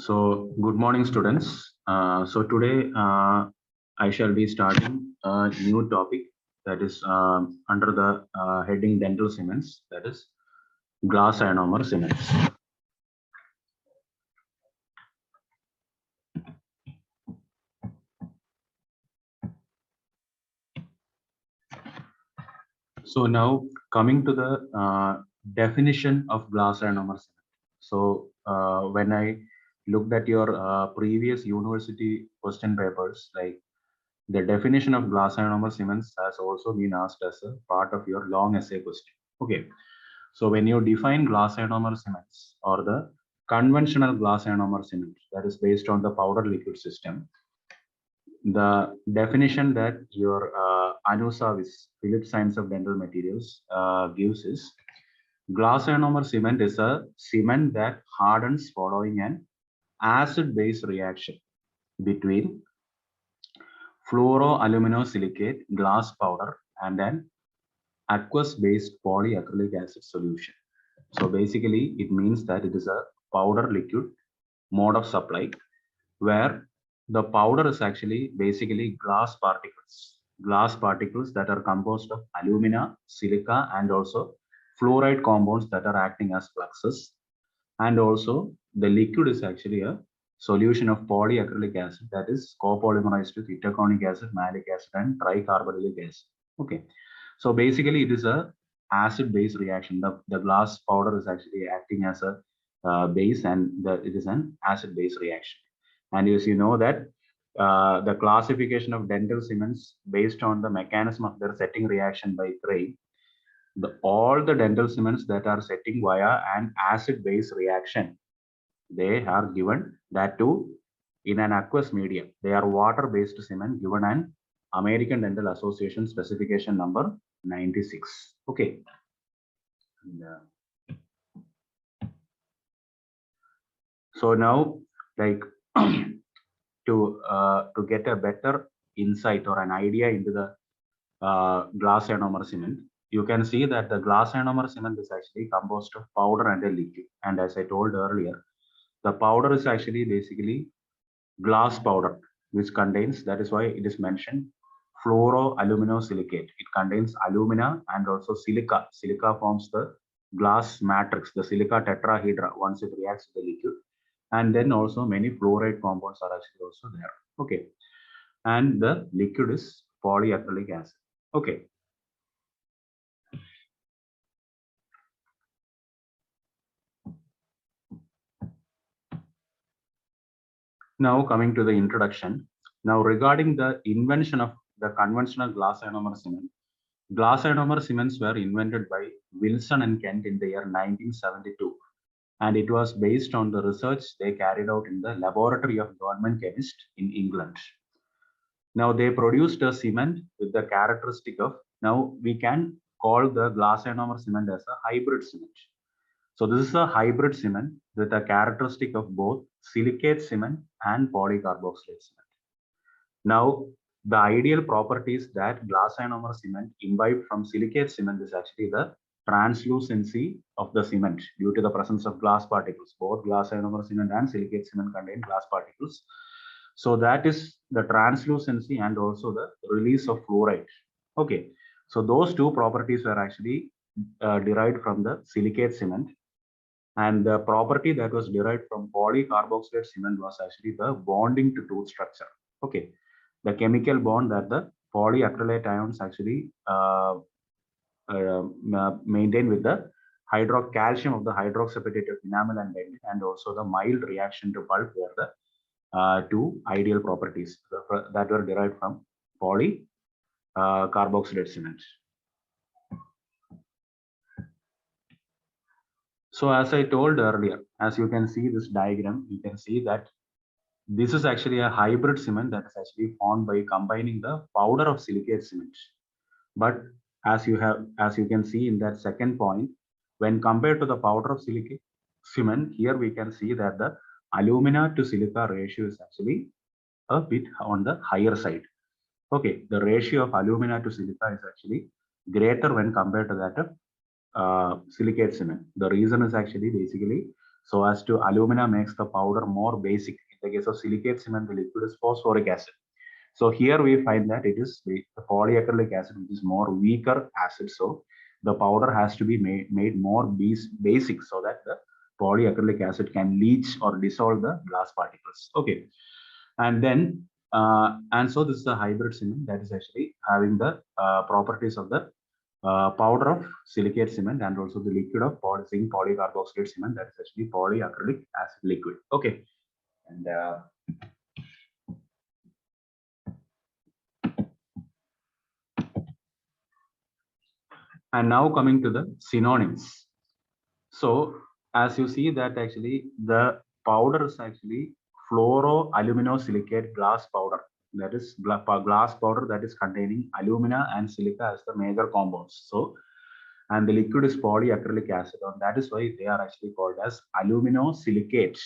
So, good morning, students. Today I shall be starting a new topic that is under the heading dental cements, that is glass ionomer cements. So now coming to the definition of glass ionomer cement. So when I looked at your previous university question papers, like the definition of glass ionomer cements has also been asked as a part of your long essay question. Okay, so when you define glass ionomer cements or the conventional glass ionomer cement that is based on the powder liquid system, the definition that your Anusavis, Phillips Science of Dental Materials, gives is glass ionomer cement is a cement that hardens following an acid-base reaction between fluoroaluminosilicate glass powder and an aqueous-based polyacrylic acid solution. So basically, it means that it is a powder liquid mode of supply where the powder is actually basically glass particles that are composed of alumina, silica, and also fluoride compounds that are acting as fluxes. And also the liquid is actually a solution of polyacrylic acid that is copolymerized with itaconic acid, malic acid, and tricarboxylic acid. Okay, so basically it is a acid-base reaction. The glass powder is actually acting as a base, and it is an acid-base reaction. And as you know that the classification of dental cements based on the mechanism of their setting reaction by Cray, all the dental cements that are setting via an acid-base reaction, they are given that too in an aqueous medium. They are water-based cement given an American Dental Association specification number 96. Okay. So now, like to get a better insight or an idea into the glass ionomer cement, you can see that the glass ionomer cement is actually composed of powder and a liquid. And as I told earlier, the powder is actually basically glass powder, which contains, that is why it is mentioned, fluoroaluminosilicate. It contains alumina and also silica. Silica forms the glass matrix, the silica tetrahedra, once it reacts with the liquid. And then also many fluoride compounds are actually also there. Okay. And the liquid is polyacrylic acid. Okay. Now coming to the introduction. Now regarding the invention of the conventional glass ionomer cement, glass ionomer cements were invented by Wilson and Kent in the year 1972, and it was based on the research they carried out in the laboratory of government chemist in England. Now they produced a cement with the characteristic of, now we can call the glass ionomer cement as a hybrid cement. So this is a hybrid cement with a characteristic of both silicate cement and polycarboxylate cement. Now, the ideal properties that glass ionomer cement imbibed from silicate cement is actually the translucency of the cement due to the presence of glass particles. Both glass ionomer cement and silicate cement contain glass particles. So that is the translucency and also the release of fluoride. Okay, so those two properties were actually derived from the silicate cement. And the property that was derived from polycarboxylate cement was actually the bonding to tooth structure. Okay, the chemical bond that the polyacrylate ions actually maintain with the hydrocalcium of the hydroxyapatite of enamel and dentin, and also the mild reaction to pulp were the two ideal properties that were derived from polycarboxylate cement. So as I told earlier, as you can see this diagram, you can see that this is actually a hybrid cement that is actually formed by combining the powder of silicate cement. But as you can see in that second point, when compared to the powder of silicate cement, here we can see that the alumina to silica ratio is actually a bit on the higher side. Okay, the ratio of alumina to silica is actually greater when compared to that of silicate cement. The reason is actually basically so as to alumina makes the powder more basic. In the case of silicate cement, the liquid is phosphoric acid. So here we find that it is the polyacrylic acid, which is more weaker acid. So the powder has to be made more basic so that the polyacrylic acid can leach or dissolve the glass particles. Okay. And then, and so this is a hybrid cement that is actually having the properties of the powder of silicate cement and also the liquid of zinc polycarboxylate cement, that is actually polyacrylic acid liquid. Okay. And now coming to the synonyms. So as you see that actually the powder is actually fluoroaluminosilicate glass powder. That is glass powder that is containing alumina and silica as the major compounds. So, and the liquid is polyacrylic acid, and that is why they are actually called as aluminosilicate,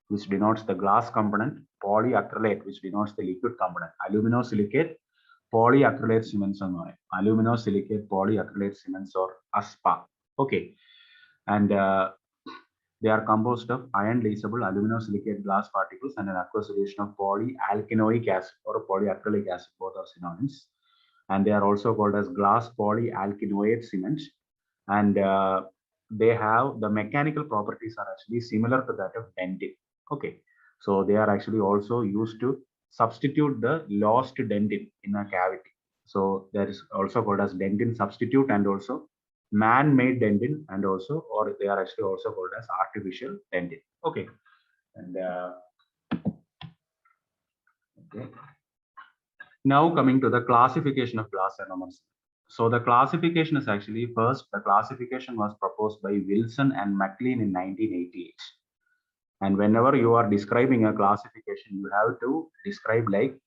which denotes the glass component, polyacrylate, which denotes the liquid component. Aluminosilicate polyacrylate cements and aluminosilicate polyacrylate cements or ASPA. Okay. And they are composed of iron leachable aluminosilicate glass particles and an aqueous solution of polyalkanoic acid or polyacrylic acid. Both are synonyms. And they are also called as glass polyalkanoate cement. And they have the mechanical properties are actually similar to that of dentin. Okay. So they are actually also used to substitute the lost dentin in a cavity. So that is also called as dentin substitute and also man-made dentin, and also, or they are actually also called as artificial dentin. Okay. And okay. Now coming to the classification of glass anomers. So the classification is actually, first, the classification was proposed by Wilson and MacLean in 1988. And whenever you are describing a classification, you have to describe like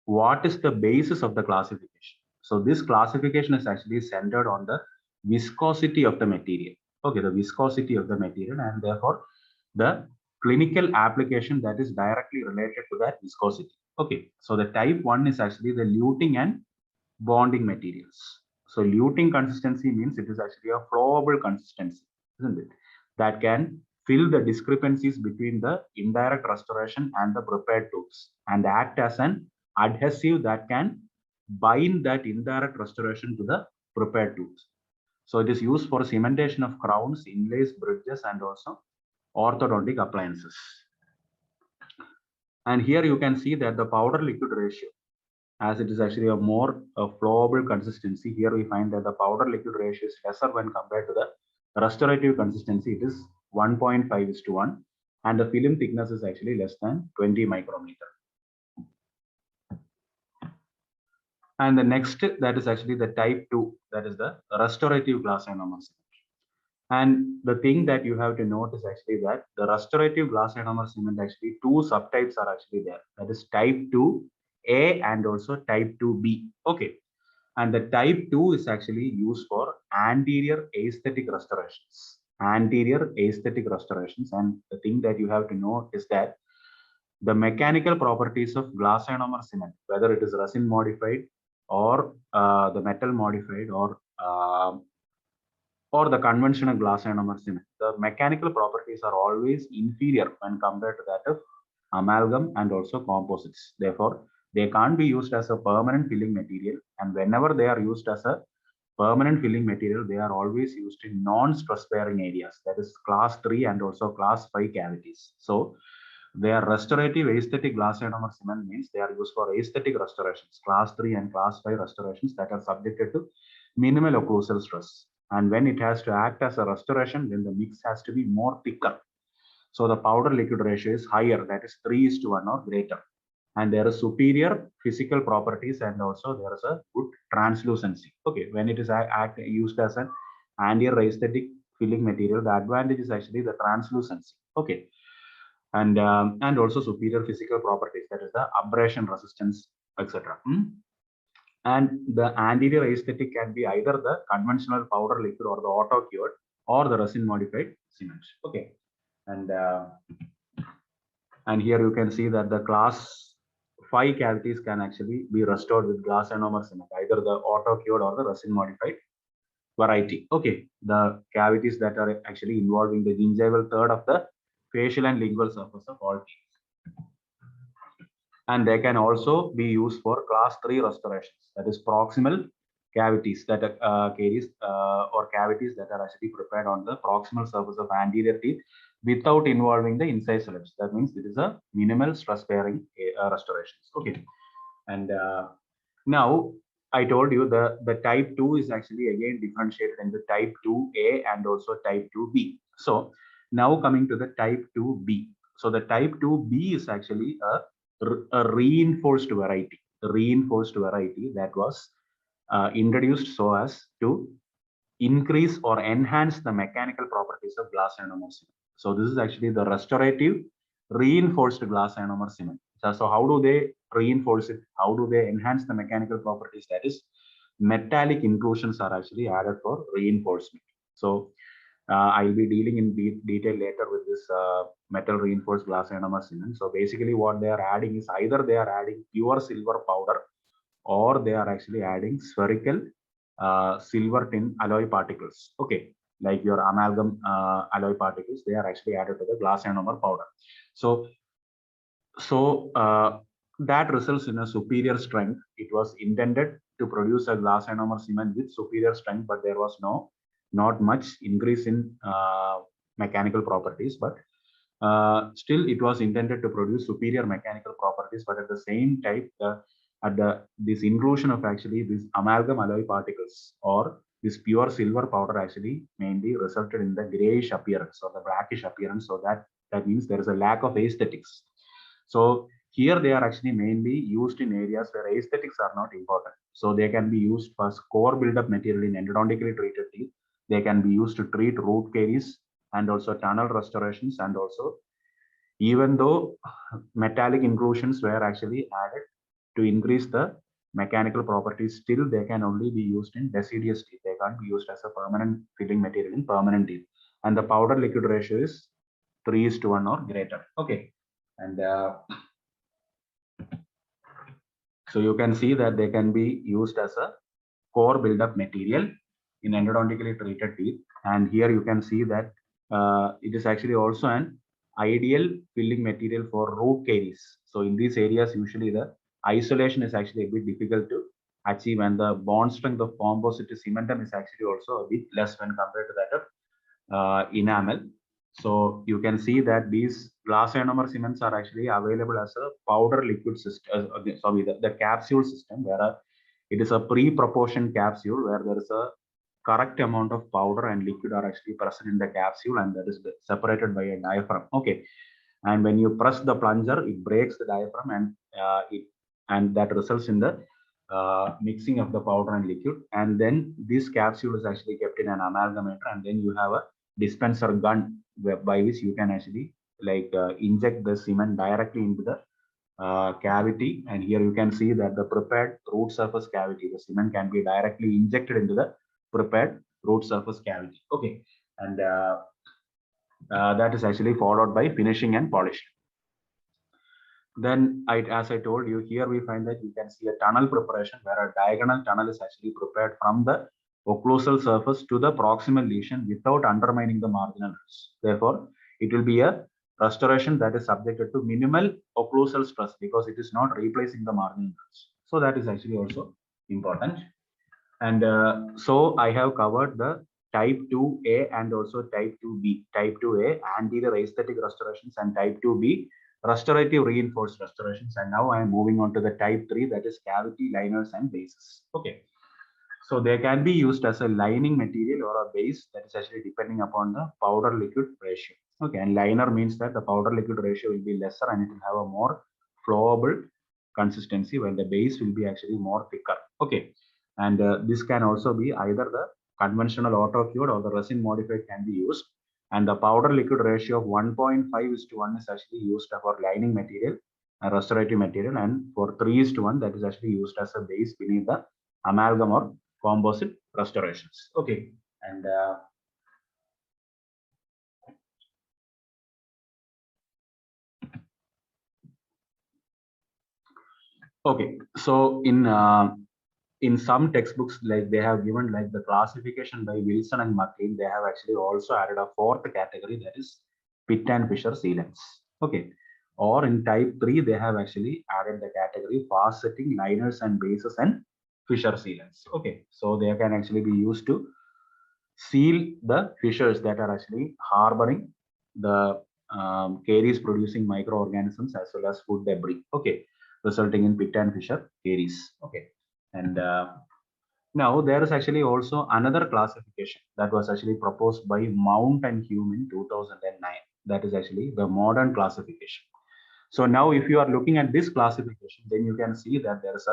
what is the basis of the classification. So this classification is actually centered on the viscosity of the material. Okay, the viscosity of the material, and therefore the clinical application that is directly related to that viscosity. Okay, so the type 1 is actually the luting and bonding materials. So luting consistency means it is actually a flowable consistency, isn't it? That can fill the discrepancies between the indirect restoration and the prepared tubes and act as an adhesive that can bind that indirect restoration to the prepared tubes. So it is used for cementation of crowns, inlays, bridges, and also orthodontic appliances. And here you can see that the powder liquid ratio, as it is actually a more flowable consistency, here we find that the powder liquid ratio is lesser when compared to the restorative consistency. It is 1.5:1, and the film thickness is actually less than 20 micrometer. And the next, that is actually the type 2, that is the restorative glass ionomer cement. And the thing that you have to note is actually that the restorative glass ionomer cement, actually two subtypes are actually there. That is type 2A and also type 2B. Okay. And the type 2 is actually used for anterior aesthetic restorations. Anterior aesthetic restorations. And the thing that you have to know is that the mechanical properties of glass ionomer cement, whether it is resin modified or the metal modified or the conventional glass ionomer cement, the mechanical properties are always inferior when compared to that of amalgam and also composites. Therefore, they can't be used as a permanent filling material, and whenever they are used as a permanent filling material, they are always used in non-stress bearing areas, that is class 3 and also class 5 cavities. So they are restorative aesthetic glass ionomer cement means they are used for aesthetic restorations, class 3 and class 5 restorations that are subjected to minimal occlusal stress. And when it has to act as a restoration, then the mix has to be more thicker. So the powder liquid ratio is higher, that is 3:1 or greater. And there is superior physical properties, and also there is a good translucency. Okay, when it is used as an anterior aesthetic filling material, the advantage is actually the translucency. Okay, and also superior physical properties, that is the abrasion resistance, etc. And the anterior aesthetic can be either the conventional powder liquid or the auto cured or the resin modified cement. Okay, and here you can see that the class 5 cavities can actually be restored with glass ionomer cement, either the auto cured or the resin modified variety. Okay, the cavities that are actually involving the gingival third of the facial and lingual surface of all teeth. And they can also be used for class 3 restorations, that is proximal cavities that caries or cavities that are actually prepared on the proximal surface of anterior teeth without involving the incisal lips. That means it is a minimal stress bearing restorations. Okay. And now I told you the type 2 is actually again differentiated into type 2A and also type 2B. So now coming to the type 2B. So the type 2B is actually a reinforced variety, that was introduced so as to increase or enhance the mechanical properties of glass ionomer cement. So this is actually the restorative reinforced glass ionomer cement. So how do they reinforce it? How do they enhance the mechanical properties? That is, metallic inclusions are actually added for reinforcement. So I'll be dealing in detail later with this metal reinforced glass ionomer cement. So basically what they are adding is either they are adding pure silver powder or they are actually adding spherical silver tin alloy particles. Okay, like your amalgam alloy particles, they are actually added to the glass ionomer powder. So that results in a superior strength. It was intended to produce a glass ionomer cement with superior strength, but there was not much increase in mechanical properties. But still, it was intended to produce superior mechanical properties. But at the same time, this inclusion of actually these amalgam alloy particles or this pure silver powder actually mainly resulted in the grayish appearance or the blackish appearance. So that means there is a lack of aesthetics. So here they are actually mainly used in areas where aesthetics are not important. So they can be used as core buildup material in endodontically treated teeth. They can be used to treat root caries and also tunnel restorations. And also, even though metallic inclusions were actually added to increase the mechanical properties, still they can only be used in deciduous teeth. They can't be used as a permanent filling material in permanent teeth. And the powder liquid ratio is 3:1 or greater. Okay. And so you can see that they can be used as a core buildup material in endodontically treated teeth. And here you can see that it is actually also an ideal filling material for root caries. So in these areas, usually the isolation is actually a bit difficult to achieve, and the bond strength of composite cementum is actually also a bit less when compared to that of enamel. So you can see that these glass ionomer cements are actually available as a powder liquid system. Sorry, the capsule system, where it is a pre-proportioned capsule where there is a correct amount of powder and liquid are actually present in the capsule, and that is separated by a diaphragm. Okay, and when you press the plunger, it breaks the diaphragm, and that results in the mixing of the powder and liquid. And then this capsule is actually kept in an amalgamator, and then you have a dispenser gun by which you can actually inject the cement directly into the cavity. And here you can see that the prepared root surface cavity, the cement can be directly injected into the prepared root surface cavity. Okay, and that is actually followed by finishing and polishing. Then, as I told you, here we find that you can see a tunnel preparation where a diagonal tunnel is actually prepared from the occlusal surface to the proximal lesion without undermining the marginal ridge. Therefore, it will be a restoration that is subjected to minimal occlusal stress because it is not replacing the marginal ridge. So that is actually also important. And so I have covered the type 2A and also type 2B. Type 2A, anterior aesthetic restorations, and type 2B, restorative reinforced restorations. And now I am moving on to the type 3, that is cavity liners and bases. Okay. So they can be used as a lining material or a base, that is actually depending upon the powder liquid ratio. Okay, and liner means that the powder liquid ratio will be lesser and it will have a more flowable consistency, while the base will be actually more thicker. Okay, and this can also be either the conventional auto cured or the resin modified can be used. And the powder liquid ratio of 1.5:1 is actually used for lining material and restorative material, and for 3:1 that is actually used as a base beneath the amalgam or composite restorations. Okay, and okay, so in some textbooks, like they have given like the classification by Wilson and McLean, they have actually also added a fourth category, that is pit and fissure sealants. Okay. Or in type 3, they have actually added the category fast setting liners and bases and fissure sealants. Okay. So they can actually be used to seal the fissures that are actually harboring the caries producing microorganisms as well as food debris. Okay. Resulting in pit and fissure caries. Okay. And now there is actually also another classification that was actually proposed by Mount and Hume in 2009. That is actually the modern classification. So now if you are looking at this classification, then you can see that there is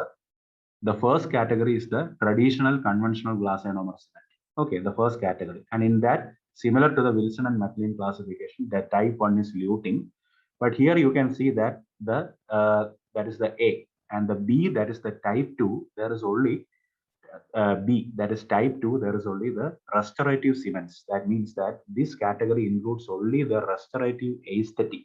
the first category is the traditional conventional glass ionomer cement. Okay, the first category. And in that, similar to the Wilson and McLean classification, the type 1 is luting. But here you can see that that is the A, and the B, that is the type 2, there is only B, that is type 2, there is only the restorative cements. That means that this category includes only the restorative aesthetic.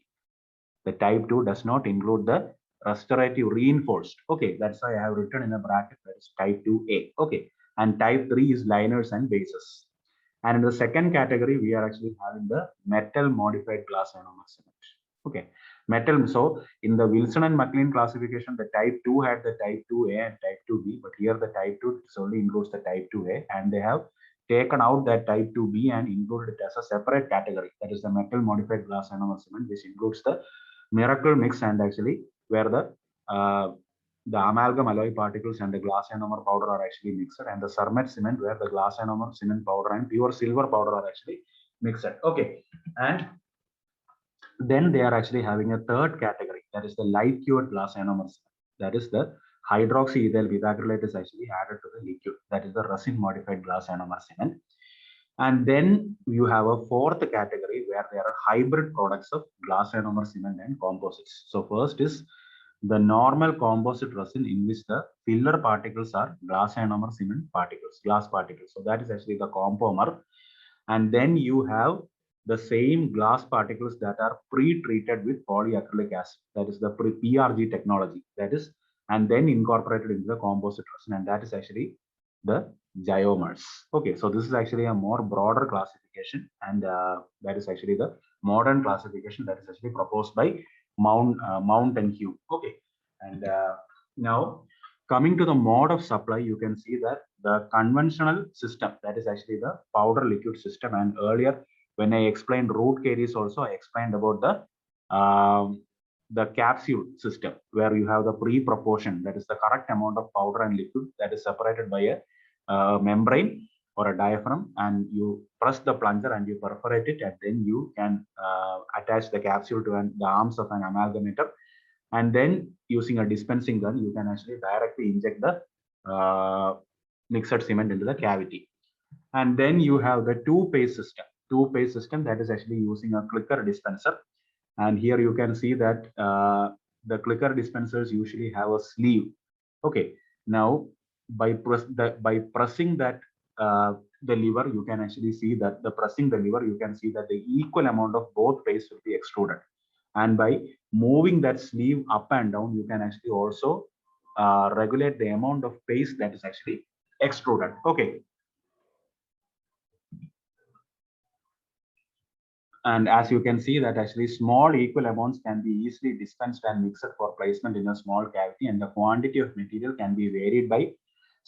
The type 2 does not include the restorative reinforced. Okay, that's why I have written in a bracket that is type 2A. Okay, and type 3 is liners and bases. And in the second category, we are actually having the metal modified glass ionomer cement. Okay, metal. So in the Wilson and McLean classification, the type 2 had the type 2A and type 2B, but here the type 2 only includes the type 2A, and they have taken out that type 2B and included it as a separate category. That is the metal modified glass ionomer cement, which includes the miracle mix and actually where the amalgam alloy particles and the glass ionomer powder are actually mixed, and the Cermet cement where the glass ionomer cement powder and pure silver powder are actually mixed. Okay, and then they are actually having a third category, that is the light cured glass ionomer cement. That is the hydroxyethyl methacrylate is actually added to the liquid. That is the resin modified glass ionomer cement. And then you have a fourth category where there are hybrid products of glass ionomer cement and composites. So first is the normal composite resin in which the filler particles are glass ionomer cement particles, glass particles. So that is actually the compomer. And then you have the same glass particles that are pre-treated with polyacrylic acid. That is the PRG technology. That is, and then incorporated into the composite resin, and that is actually the Iomers. Okay, so this is actually a more broader classification, and that is actually the modern classification that is actually proposed by Mount and Hume. Okay, and now coming to the mode of supply, you can see that the conventional system, that is actually the powder liquid system, and earlier when I explained root caries also, I explained about the capsule system where you have the pre-proportion, that is the correct amount of powder and liquid that is separated by a membrane or a diaphragm, and you press the plunger and you perforate it, and then you can attach the capsule to the arms of an amalgamator, and then using a dispensing gun you can actually directly inject the mixed cement into the cavity. And then you have the two-phase system that is actually using a clicker dispenser, and here you can see that the clicker dispensers usually have a sleeve. Okay, now by pressing that the lever, you can actually see that pressing the lever, you can see that the equal amount of both phase will be extruded, and by moving that sleeve up and down, you can actually also regulate the amount of paste that is actually extruded. Okay, and as you can see that actually small equal amounts can be easily dispensed and mixed for placement in a small cavity, and the quantity of material can be varied by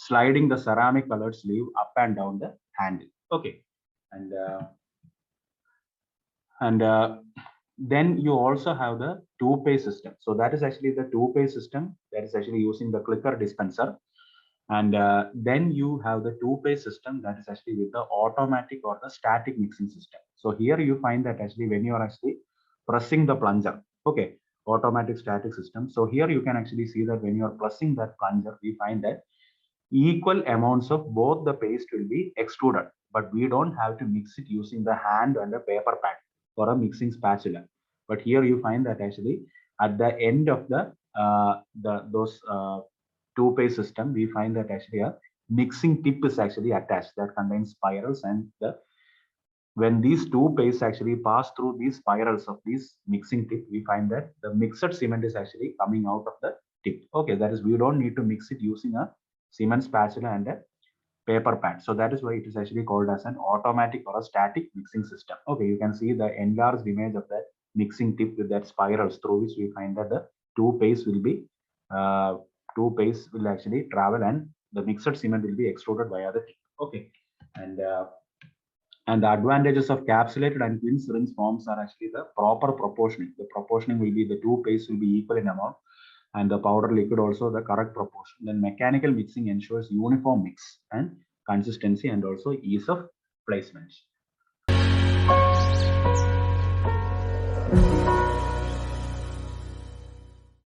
sliding the ceramic colored sleeve up and down the handle. Okay, and then you also have the two-phase system. So that is actually the two-phase system that is actually using the clicker dispenser. And then you have the two-phase system that is actually with the automatic or the static mixing system. So here you find that actually when you are actually pressing the plunger, okay, automatic static system. So here you can actually see that when you are pressing that plunger, we find that equal amounts of both the paste will be extruded, but we don't have to mix it using the hand and a paper pad or a mixing spatula. But here you find that actually at the end of those two-phase system, we find that actually a mixing tip is actually attached that contains spirals, and when these two pastes actually pass through these spirals of these mixing tip, we find that the mixed cement is actually coming out of the tip. Okay, that is, we don't need to mix it using a cement spatula and a paper pad. So that is why it is actually called as an automatic or a static mixing system. Okay, you can see the enlarged image of that mixing tip with that spirals through which we find that the two paste will actually travel, and the mixed cement will be extruded via the tip. Okay, and and the advantages of capsulated and twin syringe forms are actually the proper proportioning. The proportioning will be the two pastes will be equal in amount, and the powder liquid also the correct proportion. Then mechanical mixing ensures uniform mix and consistency and also ease of placement.